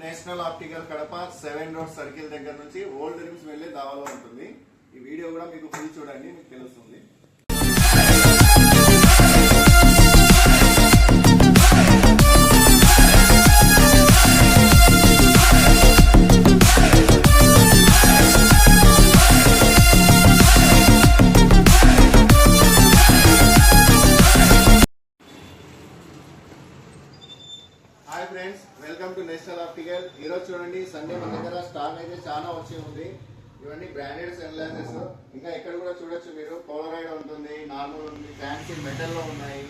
National optical Kadapa 7 road circle దగ్గర నుంచి old RIMS వెళ్లే దావలో ఉంటుంది. ఈ వీడియో కూడా మీకు ఫుల్ చూడండి, మీకు తెలుస్తుంది. Hi friends, welcome to national optical. ఈరోజు చూడండి, సండే మన దగ్గర స్టాక్ అయితే చాలా వచ్చి ఉంది. ఇవన్నీ బ్రాండెడ్ సన్ గ్లాసెస్. ఇంకా ఇక్కడ కూడా చూడొచ్చు మీరు, పోలరైడ్ ఉంటుంది, నార్మల్ ఉంది, ఫ్యాన్సీ మెటల్ లో ఉన్నాయి.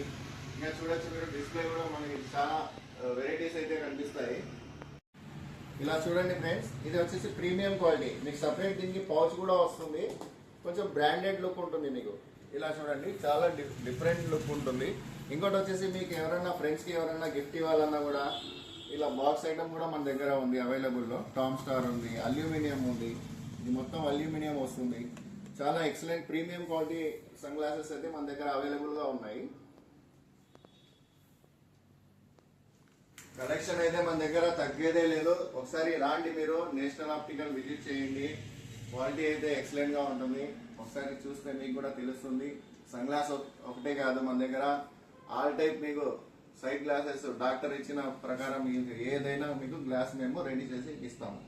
ఇంకా చూడొచ్చు మీరు, డిస్ప్లే కూడా మనకి చాలా వెరైటీస్ అయితే కనిపిస్తాయి. ఇలా చూడండి ఫ్రెండ్స్, ఇది వచ్చేసి ప్రీమియం క్వాలిటీ. మీకు సపరేట్ దీనికి పౌచ్ కూడా వస్తుంది. కొంచెం బ్రాండెడ్ లుక్ ఉంటుంది మీకు. ఇలా చూడండి, చాలా డిఫరెంట్ లుక్ ఉంటుంది. ఇంకోటి వచ్చేసి మీకు ఎవరైనా ఫ్రెండ్స్కి ఎవరైనా గిఫ్ట్ ఇవ్వాలన్నా కూడా ఇలా బాక్స్ ఐటమ్ కూడా మన దగ్గర ఉంది అవైలబుల్లో. టామ్ స్టార్ ఉంది, అల్యూమినియం ఉంది. ఇది మొత్తం అల్యూమినియం వస్తుంది. చాలా excellent premium quality sunglasses అయితే మన దగ్గర అవైలబుల్గా ఉన్నాయి. కలెక్షన్ అయితే మన దగ్గర తగ్గేదే లేదు. ఒకసారి రాండి, మీరు నేషనల్ ఆప్టికల్ విజిట్ చేయండి. క్వాలిటీ అయితే ఎక్సలెంట్ గా ఉంటుంది. ఒకసారి చూస్తే మీకు కూడా తెలుస్తుంది. సన్ గ్లాస్ ఒకటే కాదు, మన దగ్గర ఆల్ టైప్ మీకు సైడ్ గ్లాసెస్ డాక్టర్ ఇచ్చిన ప్రకారం ఏదైనా మీకు గ్లాస్ మేము రెడీ చేసి ఇస్తాము.